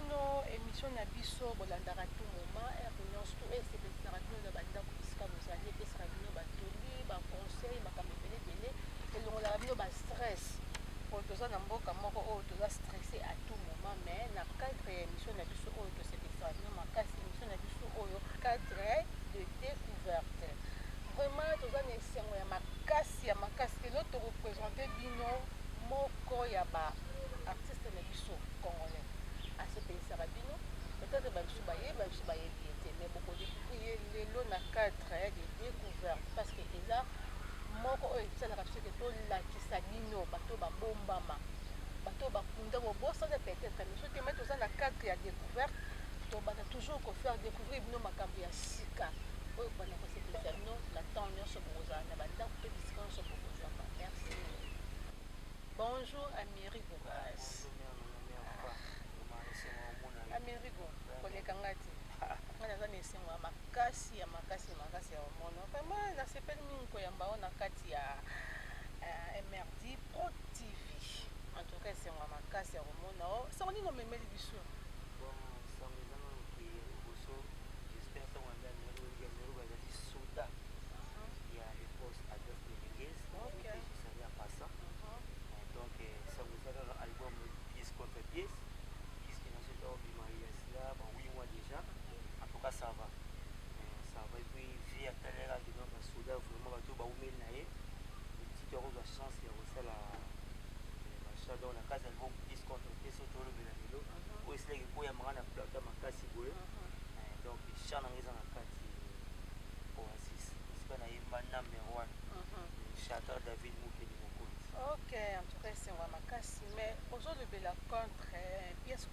bino émission na biso bolandaka tout moment réunion surtout esepesaka bino na bandako esika bozali epesaka bino batoli baconseil makambo ebele elongolaka bino bastress oyo toza na mboka moko oyo toza stressé à tout moment mais na cadre ya émission na biso oyo tosepesaka bino makasi émission na biso oyo cadre de découverte vraiment toza na esengo ya makasi lelo toreprésente bino moko ya baartiste na biso congolais asepelisaka bino peut-être babiso bayebi ete mais bokodécouvrir lelo na cadre de découverte parce que eza moko oyo esalaka biso ke tolakisa bino bato babombama bato bakunda bobosana peut-être mais soki me toza na cadre ya découverte tobanda toujours kofaire découvrir bino makambo ya sika oyo banda kosepelisa bino na temps nyonso bokozala na bandako mpe bisika nyonso bokozwaka merci. Bonjour Amerigo Bas. Amerigo koleka ngati ngana za nesengo makasi ya omono vraiment nasepeli mingi koyamba o na kati ya MRD Pro TV en tout cas esengo makasi ya omono sango nini omemeli biso ça va et puis vie à telle heure que donc soda vraiment bato ba umeli na ye petite heure de chance ya kosala machin dans la case album disque contre peso tolo bela lelo o esle ke ko ya mangana plata makasi boye donc chana ngeza na kati Oasis c'est na yemba number 1 chanteur David Mukeli Mokonzi. Ok, en tout cas c'est vraiment makasi mais aujourd'hui bela contre pièce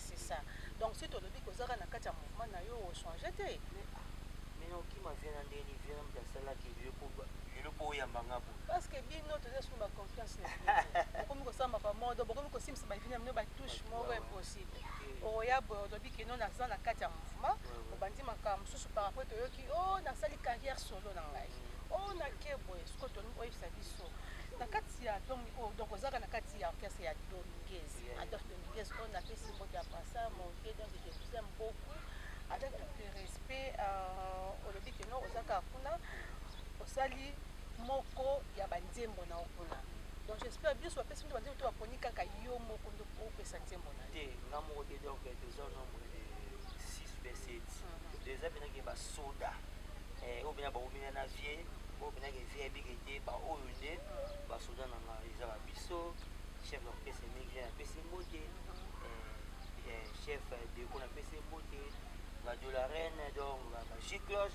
c'est ça. Donc si tu le dis que ça na kati ya mouvement na yo changer te mais non qui m'a vient en dernier vient de cela qui veut pour ya mangabo parce que bino to sur ma confiance na comme ko ça ma pas mode comme ko sim ba vina ba touche mo impossible o ya bo do bi que non na za na kati ya mouvement o bandi makam susu par rapport to yo ki oh na sali carrière solo na ngai oh na kebo est-ce que to no oyisa biso na kati ya donc ozaka na kati ya orchestre ya Dominguez Adolphe Dominguez on a fait simbo de passa monter donc je vous aime beaucoup avec tout le respect au lobby que non ozaka kuna osali moko ya banzembo na okuna donc j'espère bien soit personne va dire to aponi kaka yo moko ndo opesa nzembo na te nga moko te donc deux ans nombre de 6 verset déjà bien que ba soda ou bien ba omina na vie ou bien que vie bigete ba oyo nde ba soda na nga eza ba biso chef d'orchestre migré na pesi mbote chef de ko na pesi mbote Radio La Reine donc ba Gicloche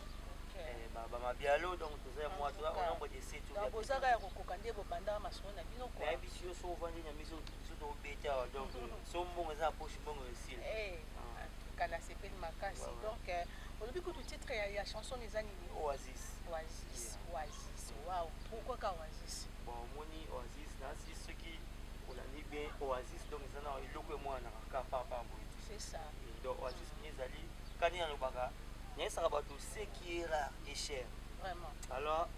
ba mabialo donc toza moi toi on nombre de 7 donc bozaka ya kokoka nde bobanda masolo na bino ko na biso so vandi na miso to beta donc so mbongo za poche mbongo esile kana sepeli makasi donc olobi kutu titre ya chanson les nini Oasis wow pourquoi ka Oasis bon moni Oasis na si ce qui on a dit bien Oasis donc ça na iloko moi na ka papa c'est ça donc Oasis ni zali kani na lobaka n'y a pas tout ce qui est rare et cher vraiment alors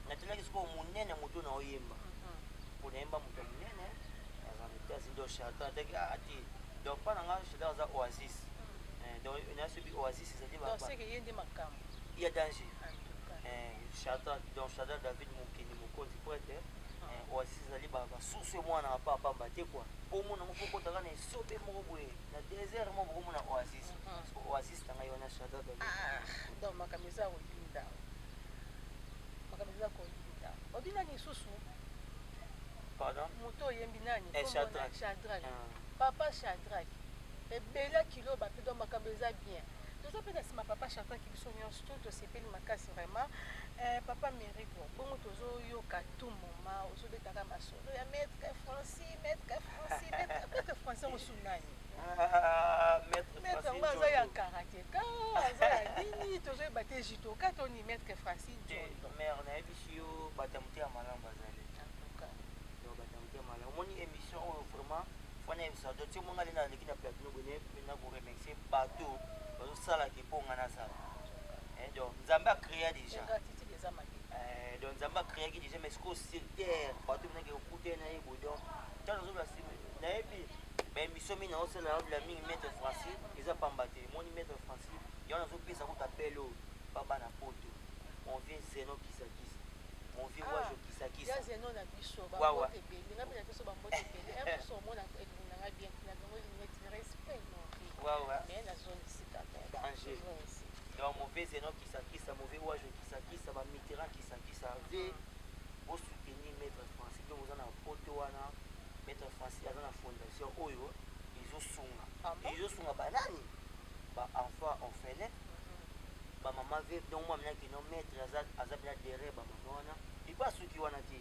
naturellement ce qu'on monene moto na oyemba pour nemba moto monene azamita sindo chata ati donc pas nga chata za Oasis donc on a subi Oasis c'est dit donc c'est que yende makam il y a danger chata donc chata David Mukeli Mokonzi pour être Oasis zali ba sous moi na papa mbate quoi pour mon na moko taka na sobe moko boye na désert mo bomo na Oasis Oasis tanga yona chata David donc makameza olinda obina ni susu pardon moto yembi nani Shadrach papa Shadrach ebela kilo ba pedo makameza bien toza pe na sima papa Shadrach biso nyonso to sepeli makasi vraiment papa Mérigo bongo tozo yoka tout moment ozobetaka masolo ya maître Francis osunani maître ngaza ya karateka aza ya nini tozo ebate jitoka toni maître Francis John mère na ebisio batamuti ya malamba zali en tout cas donc batamuti ya malamba moni émission vraiment fona ebisa donc ti monga lena leki na plateau bone na ko remercier bateau bazo sala ki ponga na sala donc Nzamba a créé déjà donc Nzamba a créé déjà mais ce qu'on sur terre bateau na ke okuté na yebo donc tant nous la na ebi baémission mingi naosala abila mingi maître Francis eza pamba te moni maître Francis yango nazopesa kotapele oyo babana poto on vient zeno kisakisa on vient wajo kisakisa ya zeno na biso bambote ebele nga mpe na biso bambote ebele mposo omona elinganga bien na bango limeti respect mori mais nazolisika danger donc mauvais zeno kisakisa mauvais wajo kisakisa bamitterrand kisakisa ve osoutenir maître Francis donc oza na poto wana maître Francis aza na fondation oyo ezosunga banani baenfant orphelin bamama ve donc mwa minaki no maître aza bina derrière bamama wana epa soki wana te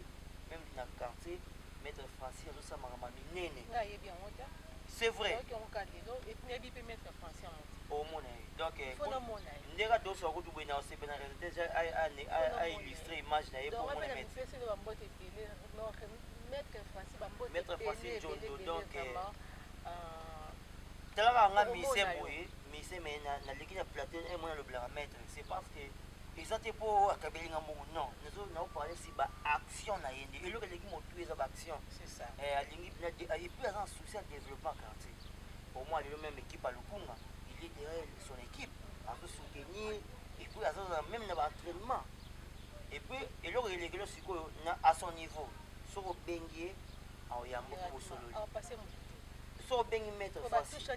même na quartier maître Francis azosala makambo minene c'est vrai omona ye donc ndenge tosoka kutu boye na osepe na réalité aillustre image na ye po omona maître Francis Njondo donc talaka nga mise boye mise me naleki na plateau emona lobelaka maître c'est parce que eza te mpo akabelinga mbongo non naoparle si baaction na ye nde eloko eleki motu eza baaction alingi epuis aza na souci ya développement quartier au moins lelo même équipe à Lukunga il est derrière son équipe azosoutenir epuis azozala même na baentraînement epuis eloko elekelo sikoyo à son niveau soki obengi ye aoyamba mpo bosololi so obengi maître bo bamisusu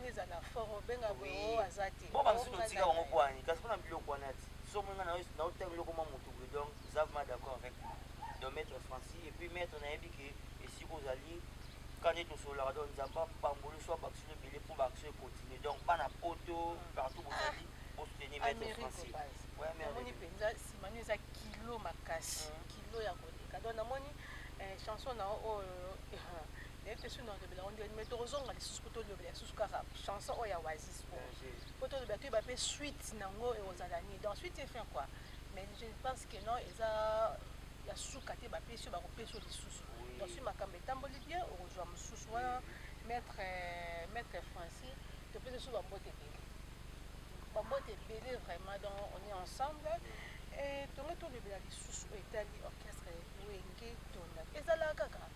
notika bango bwani kasi mpona biloko wana ti so monga naotanga biloko mwa motu boye donc zavema d'accord avec donc maître Francis et puis maître nayebi ke esika ozali kande tosololaka donc nzambe apamboli so abaction ebele mpo baction econtinue donc bana poto partout bozali bosoutenir maître Francis namoni mpenza nsima no eza kilo makasi kilo ya koleka donc namoni chanson na oyo nayebi so nalobela ngo ndeni mais tozonga lisusu po tolobela lisusu kaka chanson oyo ya Oasis po tolobela toyeba mpe suite nango ekozala nini donc suite efin quoi mais je pense que non eza ya suka te bapesi oyo bakopesa oyo lisusu donc soki makambo etamboli bien okozwa mosusu wana maître Francis topesa so bambote ebele vraiment donc on est ensemble et tongo tolobela lisusu oyo etali orchestre wenge tona ezalaka kaka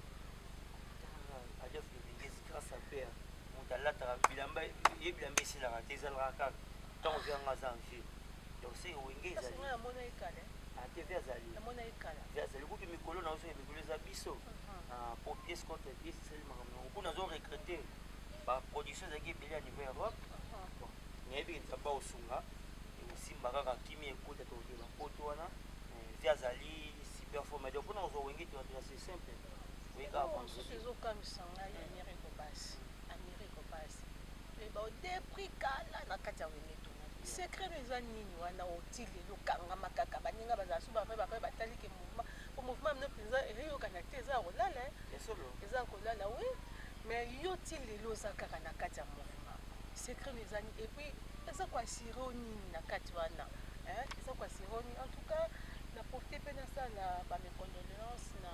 adef lobengezi grâce à père moto alataka bilamba ye bilamba esilaka te ezalaka kaka ntango vyanga aza en vie donc seke wenge ezali ate ve azali kutu mikolo na oso mikolo eza biso po pièce contre pièce esali makambo nango kuna azorecrute baproduction ezalaki ebele ya niveau europe nayebi nzamba osunga ekosimba kaka kimi ekota toke bapoto wana ve azali super forme donc mpona kozwa wenge toatela c'est simple mosusu ezokamwisa ngai ameriko basi baodepris kala na kati ya wenge tona secret no eza nini wana otilelo okangama kaka baninga bazala so bafe batali ke mouvement po mouvement mino mpenza eyokana te eza kolala eza kolala wi mais yo ti lelo oza kaka na kati ya mouvement secret no eza nini epuis eza koasiro nini na kati wana eza koasiro nini en tout cas na porte mpe nasala bamecondoléance na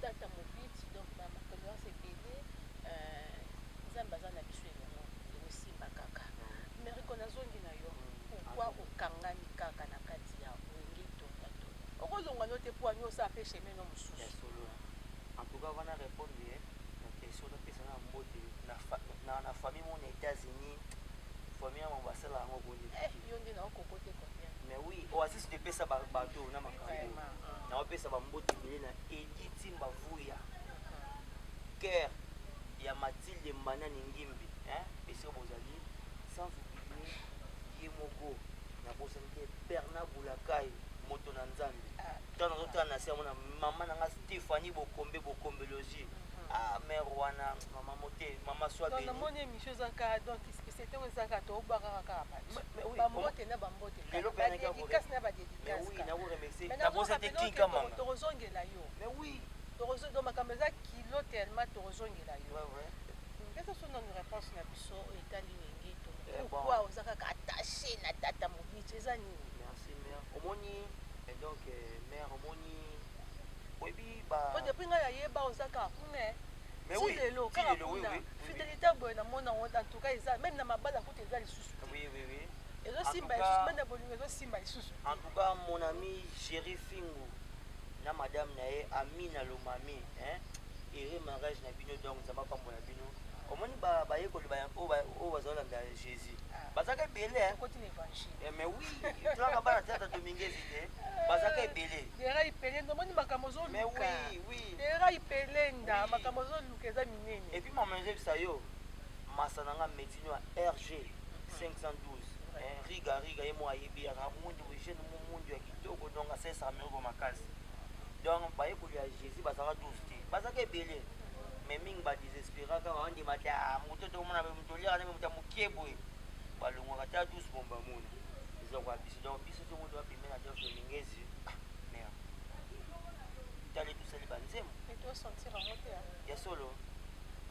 tata mobiti donc bamecondoléance ebele nzambe aza na biso elongo ekosimba kaka meriko nazongi na yo pourkui okangami kaka na kati ya wenge tonda okozonga no te po ani osala mpe cheme no mosusu en tout cas wana répondre na question napesa na mbote na famille mona États-Unis famille ya mambo asala yango boni yo nde naokoko te combien mais oui oasis topesa bato na makambo naopesa bambote ebele na editi mbavuya cœur ya Mathilde Manani Ngimbi esika bozali sans oublier ye moko na bosani te Bernard Boulakai moto na nzambe ntango nazotala na se amona mama nanga Stéphanie bokombelogie mère wana mama mote mama swabeli namoni émission ezaka donc spécialité oyo ezaka tobakaka kaka bato bambote na bambote badédicace na badédicace tokozongela yo donc makambo eza kilo tellement tokozongela yo mpesa so nani réponse na biso oyo etali wenge to pourkui oza kaka attaché na tata mobiti eza nini merci mère omoni donc mère omoni oyebi depuis ngai nayeba oza kaka ti lelo kaka kuna fidélité boye namona en tout cas eza même na mabala kuta eza lisusu ezosimba lisusu mpe na bolingo ezosimba lisusu en tout cas mon ami Chéri Fingu na madame na ye Amina Lomami ere mariage na bino donc nzambe apambola bino omoni bazolanda Jésus bazaka ebele côté l'évangile mais oui tolanga bana tata domingezi te bazaka ebele dera ipele ndomoni makambo mais ozoluka oui dera ipele nda Oui. makambo ozoluka eza minene et puis mama ezebisa yo masa na nga médecine ya RG 512 riga ye mo ayebi akamundu jeune mundu ya kitoko donc asesa ameriko makasi donc bayekoli ya Jésus bazaka 12 te bazaka ebele mais mingi badésespéraka baondima te moto tokomona toliaka nde moto ya mokie boye balongwaka te 12 bomba mona eza kwa biso donc biso tongo toapime na dofre mingezi merde tali tosali banzembo etosentir yango te ya solo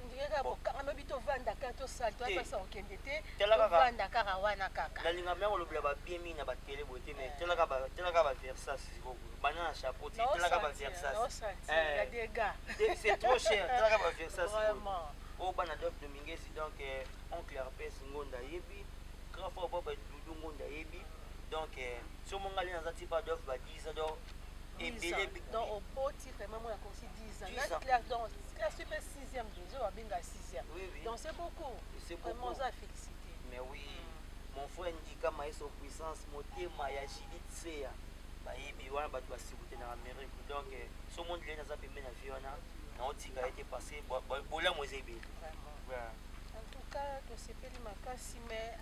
ndike kaka bokanga mebi tovanda kaka tosali toapesa okende te Tala kaka. tovanda kaka wana kaka nalinga mea kolobela babie mingi na batele boye te mais telaka baversas sikoko bana na chapeau te telaka baversas naosentir ya dega c'est trop cher telaka baversas vraiment oyo bana dof domingesi donc oncle arpes ngonda ayebi grand frère papa dudu ngonda ayebi donc somo ngali naza ti pa dof ba 10 ans donc ebele donc oboti vraiment moi nakosi 10 ans 10 ans. na classe donc classe pe 6e déjà babenga 6e Oui, oui. donc c'est beaucoup C'est vraiment beaucoup. oza félicité mais oui mon frère ndika maeso puissance motema ya judith seya bayebi wana bato basikute na amérique donc somo ndile naza pembe na vie wana naotika ete parce bolamu eza ebele vraiment en tout cas tosepeli makasi mais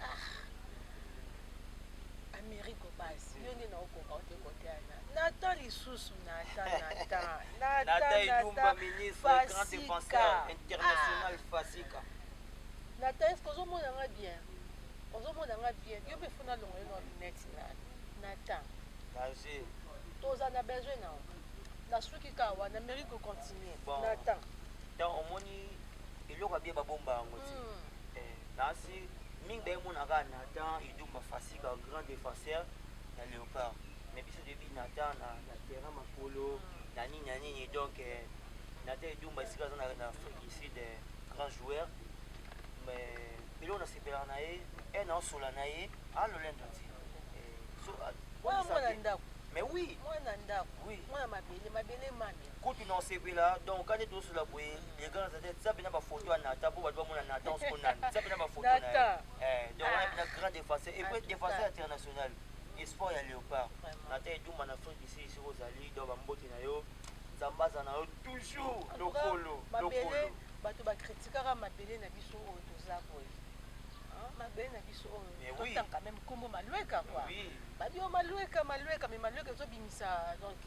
amérique basi yo nde naokoka ote kote ana nata lisusu nata edumba ministre grand défenseur international fasika nata eske ozomonanga bien ozomonanga bien yo mpe fona longo ye na lunette nata danger toza na besoin nao na soki kaka wana amérique continue Bon. nata donc omoni eloko abie babomba yango te nasi mingi bayemonaka natan idumba fasika grand défenseur na léopard mais biso debi natan na terrain makolo na nini donc natan idumba esika aza na afrique du sud grand joueur mais eloko nasepelaka na ye naosola na ye alolendo ti mwana mwana ndako mais oui mwana ndako Oui. mwana mabele mami kutu na osepela donc kande tosola boye les grands athlètes ça pena bafoto ya nata mpo bato bamona nata osiko nani ça pena bafoto na ye donc wana pena grand défenseur et puis défenseur international espoir ya léopard nata edumba na afrique ici esiko ozali donc bambote na yo nzambe aza na yo toujours lokolo bato bakritikaka mabele na biso oyo toza boye mabele na biso oyo totanka meme nkombo malweka kua babio malweka mais malweka ezobimisa donc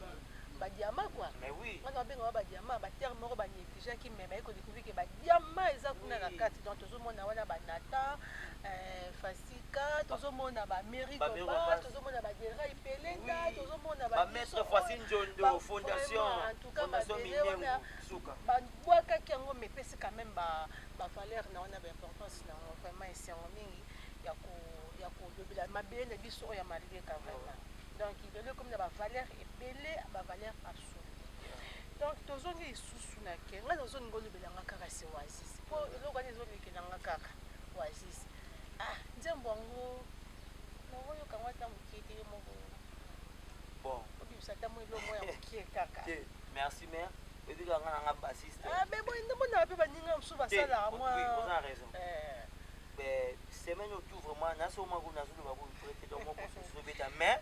badiama kua wana babengaka badiama baterme moko banégligaki me baye kodécouvrir ke badiama eza kuna na kati donc tozomona wana banata fasika tozomona bamerikoba tozomona badera ipelenda tozomona bamaître fasi njondo fondation minengo suka babwakaki yango mepesi quand même bavaleur na wana baimportance nango vraiment esengo mingi ya kolobela mabele na biso oyo ya malweka vraiment donc lelo komi na bavaleur ebele bavaleur absolue donc tozongi lisusu na ke ngai nazolinga olobelanga kaka se oasis mpo eloko wana ezolekelanga kaka oasis nzembo yango naoyokango ata mokie te ye moko bon obimisa ata mo elo mo ya mokie kaka merci mare ebika nga nanga bassiste ndembonaka mpe baninga mosusu basalaka mwa raison semaine otou vraiment nasoma ko nazoloba koprete donc moko soso obeta mais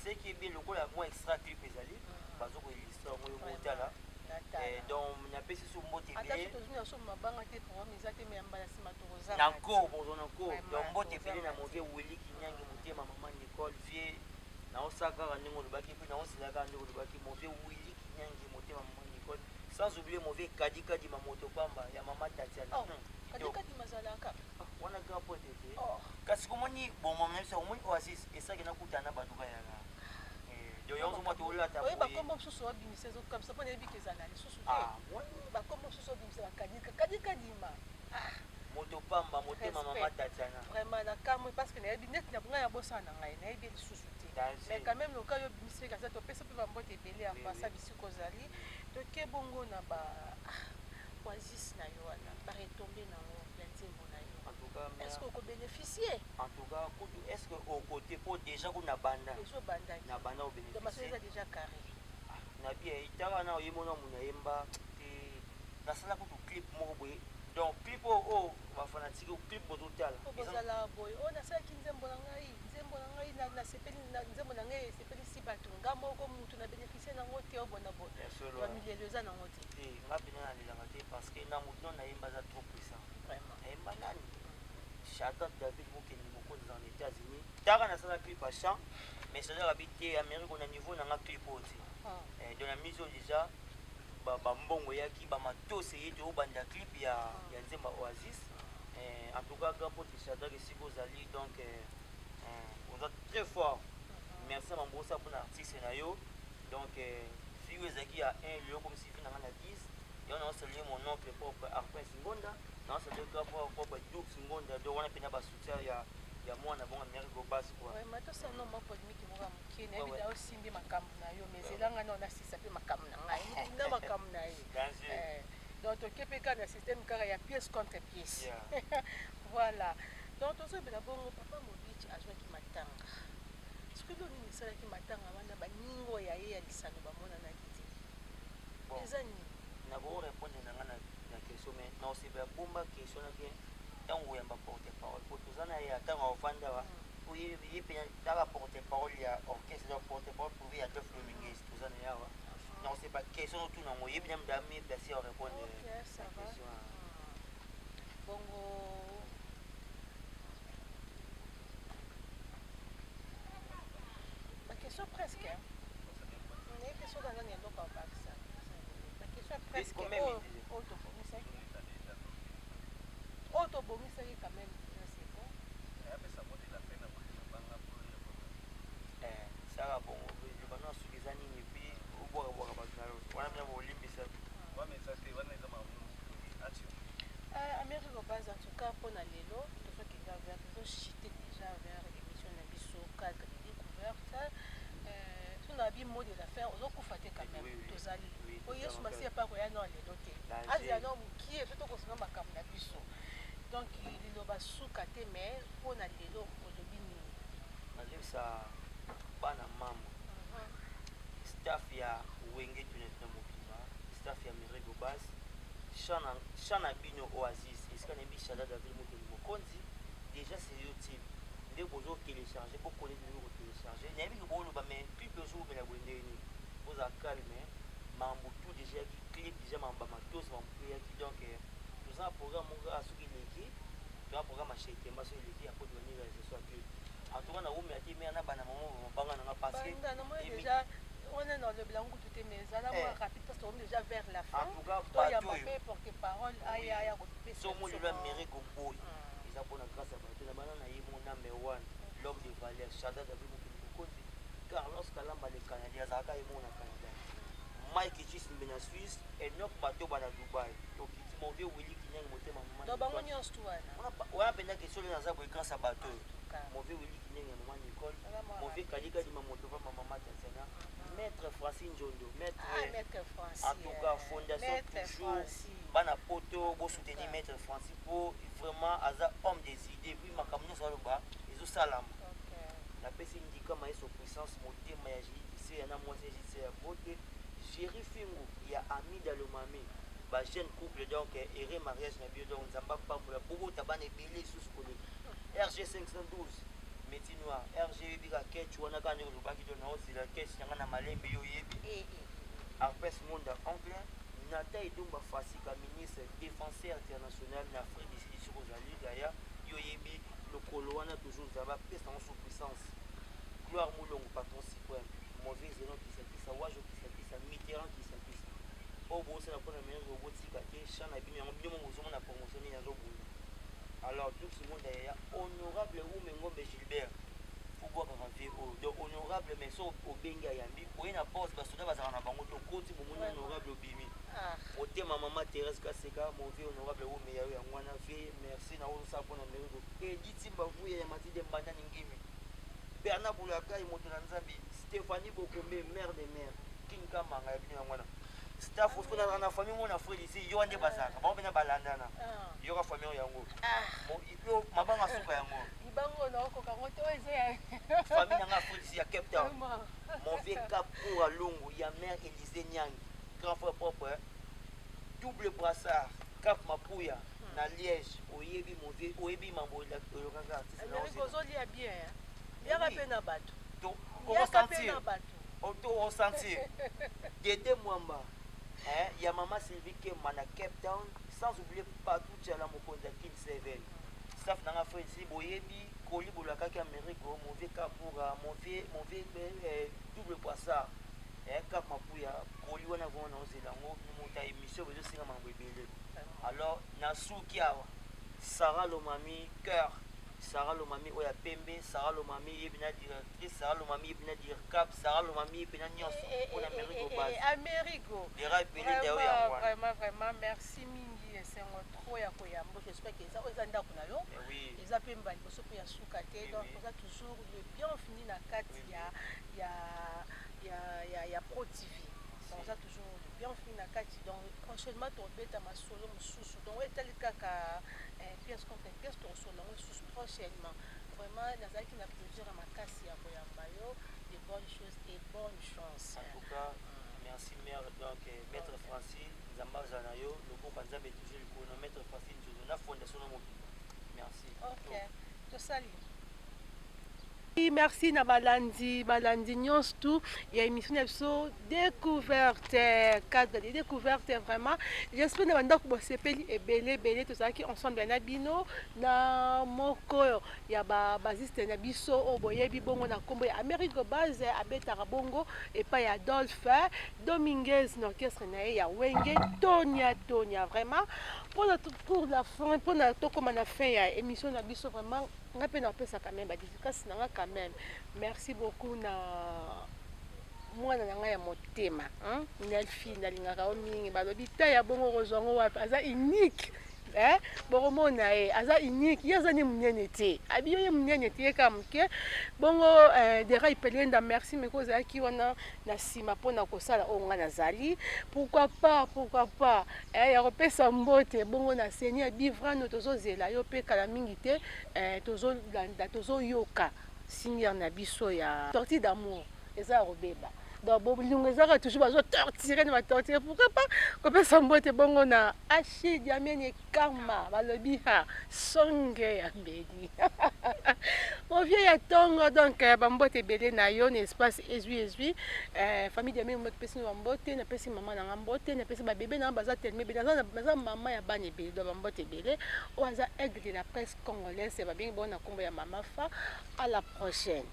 ce qui est bien lokola mwa extra clip ezali bazokoillustre yango yo kotala donc napesi so mbote ebele nanko bozo nanko donc mbote ebele na move weli kinyangi motema mama nicole vie naosakaka ndenge olobaki mpe naosilaka ndenge olobaki move weli kinyangi motema mama nicole sans oublier move kadikadi mamoto pamba ya mama tatiana wana grand point ete kasi komoni bomomesa omoni oasis esaki nakutana bato bayaka yango mwa tolata bakombo mosusu babimisa ezokamisa mpo nayebiki ezala lisusu te bakombo mosusu babimisa bakadikadima moto pamba motema mama tatiana vraiment nakamwi parce que nayebi neti na ngai ya bosana na ngai nayebi lisusu te mais quand même loka yo bimisiki kasa topesa mpe bambote ebele ya fasa bisika ozali toke bongo na oasis na yo wana baretombe nango ya nzembo na yo est-ce que okobénéficie en tout cas kutu est-ce que okote po déjà kuna banda ezobandaki na banda obénéficie eza déjà carré na bien itaka na oyemona muna yemba te nasala kutu clip moko boye donc clip oyo bafanatique atiki clip bozotala bozala boye oyo nasalaki nzembo na ngai nasepeli nzembo na ngai esepelisi bato nga moko mutu na bénéficie nango te obona bamilelo eza nango te nga mpena nalelanga te parce que na motu no nayemba aza trop puissant nayemba nani Shadat David mokende mokonzi en États-Unis taka nasala clip à champ mais cetadire abi te Amérique on a niveau nanga clip oyo te donc na mise oyo déjà bambongo eyaki bamatos eye toobanda clip ya nzemba Oasis en tout cas grand pote Shadat esika ozali donc oza très fort merci à mambosa mpona artiste na yo donc fille oyo ezalaki ya 1 lion comme sifi nanga na 10 yo naosalie mon oncle propre Arpin Singonda naosalie grand propre Doux Singonda donc wana mpena basoutien ya mwana bongo Amérique Gobas quoi matosa no mwa polémique moko ya moke nayebi na osimbi makambo na yo mais elanga na onasisa mpe makambo na ngai na makambo na ye donc toke mpe kaka na système kaka ya pièce contre pièce voilà donc tozobela bongo papa Mobici azwaki matanga soki lo nini esalaki matanga wana baningo ya ye ya lisano bamonanaki te eza nini nakorépondre nanga na question mais naosepela bomba question nake ntango oyamba porte parole po toza na ye ntango ofanda wa ye mpe taka porte parole ya orchestre donc porte parole prouvé ya Adolphe Dominguez toza na ye awa naosepa question otuna yango yebi na mdami place ya orépondre la question bongo baquestion presque nayebi soki aza na eloko ya bakisa baquestion presque oyo tobongisaki oyo tobongisaki quand même c'est bon saka bongo lobana soki eza nini epuis obwakabwaka bato na yo wana mina bolimbisa Amérique Gobas en tout cas mpona lelo tozokenga vers tozochite déjà vers émission na biso cadre de découverte tona bi mot de la fin ozokufa te quand même tozali oyo yesu masiya mpa koya no lelo te azala no mokie so tokosenga makambo na biso donc liloba suka te mais mpona lelo olobi nini nazebisa bana mama staff ya wenge tunet na mobima staff ya Amérique Gobas chana bino Oasis esika nayebi Shadat David mokeli mokonzi déjà c'est youtube nde bozotélécharge bokonete ndenge kotélécharge nayebi ke booloba mais plus bozobela bwendeni oza calme mambo tout déjà yaki clip déjà mambo bamatos mambo eyaki donc toza na programme moko soki eleki toza na programme ya chetemba so eleki apo toani réalisation ya clip en tout cas na omela te me ana bana mama mabanga nanga parce que on est dans le blanc tout est mais ça là moi rapide parce qu'on est déjà vers la fin en tout cas toi il y a pas porter parole aya so mo le Amérique Goboi ils a pour la grâce à bato na bana na ye mon number 1 l'homme de valeur Shadat David mokili mokonzi Carlos Kalamba le Canadien azalaka ye mona Canada Mike Chisimbe na Suisse Enoch bato bana Dubai donc kiti mon vieux Willy Kineng motema mama donc bango nyonso tu wana penda question le naza boy grâce à bato mon vieux Willy Kineng ya maman Nicole mon vieux Kalika di mamoto va maman Tatsana maître Francine Njondo maître Francine en tout cas fondation toujours bana poto bo soutenir maître Francine pour vraiment aza homme des idées puis makambo nyonso aloba ezosalama napesi ndikama ye so puissance motema ya jidise yana mwasi jidise ya bote Jerry Fingo ya Amida Lomami ba jeune couple donc ere mariage na bio donc nzamba pambola bobota bana ebele lisusu koleka RG 512 Métis Noir RG bika ketch wana kana olobaki to na osila ketch nyanga na malembe yo yebi Arpes Monda oncle Nata Idumba Fasika ministre défenseur international na Afrique du Sud sur Ozali Gaya yo yebi le wana toujours zaba pesa en sous puissance Gloire Moulongo patron suprême mauvais zénon qui s'appuie wajo qui s'appuie Mitterrand qui s'appuie au beau c'est la première meilleure robotique à chana bino bino mozomo na promotion ya zobuna alors tout ce monde est honorable Ngombe Gilbert faut voir vie donc honorable mais so obenga yambi oye na poste basoda bazala na bango to koti bomona honorable obimi otema mama Thérèse Kaseka mauvais honorable o meilleur ya ngwana vie merci na osa pona mérite editi mbavuye ya matide mbanda ngimi Bernard Boulaka moto na Nzambi Stéphanie Bokombe mère de mère King Kamanga ya bino ngwana staff osko na famille mon frère ici yo ande bazaka ba bena balandana yo ka famille yango mo yo mabanga suka yango ibango na ko ka moto eze famille nga frère ici ya Cape Town mon vieux cap pour à Longo ya mère Élysée Nyang grand frère propre double brassard Cap Mapuya na Liège oyebi mauvais oyebi mambo la kaka artiste na Amérique ozolia bien yaka mpe na bato to yaka mpe ressentir na bato auto ressentir Dédé Mwamba ya Mama Sylvie Kema na Cape Town sans oublier partout la mokonzi King Seven staff nanga frère si boyebi kolibola kaka Amérique mauvais ka pour mauvais double poissard kaka mapuya koli wana vona ozelango muta émission bezo singa mambo ebele alors nasuki awa Sarah Lomami cœur Sarah Lomami oya pembe Sarah Lomami yebina directrice Sarah Lomami yebina directeur Sarah Lomami yebina nyonso pour Amérique base Amerigo vraiment merci mingi esengo trop ya koyambo j'espère que ça oza ndako na yo eza pe mbali boso pe ya suka te donc oza toujours le bien fini na kati ya Pro TV donc oza toujours le bien fini na kati donc prochainement tobeta masolo mosusu donc etali kaka pièce contre pièce tosolo mosusu prochainement vraiment nazalaki na plaisir ya makasi ya koyamba yo de bonnes choses et bonne chance en tout cas merci mère donc maître Francine Zambaza na yo loko banzabe toujours le maître Francine toujours na fondation na mobimba merci ok tosali merci na balandi nyonso tout ya émission na biso découverte cadre de découverte vraiment j'espère na bandako bosepeli ebele tozalaki ensemble na bino na moko ya basiste na biso oyo boyebi bongo na nkombo ya Amerigo base abetaka bongo epai ya Adolphe Dominguez na orchestre na ye ya Wenge Tonia vraiment pour la fin mpona tokóma na fin ya émission na biso vraiment nga mpe napesa quand même badédicace na nga quand même merci beaucoup na mwana na ngai ya motema Nelfi nalingaka o mingi balobi ta ya bongo kozwango wapi aza unique bokomona ye aza unique ye aza ne monene te abiyo ye monene te ye ka moke bongo dera ipelenda merci meko ozalaki wana na nsima mpona kosala oyo nga nazali pourquoi pas ya kopesa mbote bongo na seni ya bivrano tozozela yo mpe kala mingi te tozolanda tozoyoka singere na biso ya sortie d'amour eza ya kobeba donc bolingo ezaka toujours bazotortire na batortire pourquoi pas kopesa mbote bongo na Achille Diamene Karma balobi songe ya mbeli movie ya tongo donc bambote ebele na yo na espace ezwi famille Diamene mbote pesi bambote napesi mama na nga mbote napesi babebe na baza teleme ebele naza mama ya bana ebele donc bambote ebele oyo aza aigle de la presse congolaise babengi bongo na nkombo ya Mama Fa à la prochaine.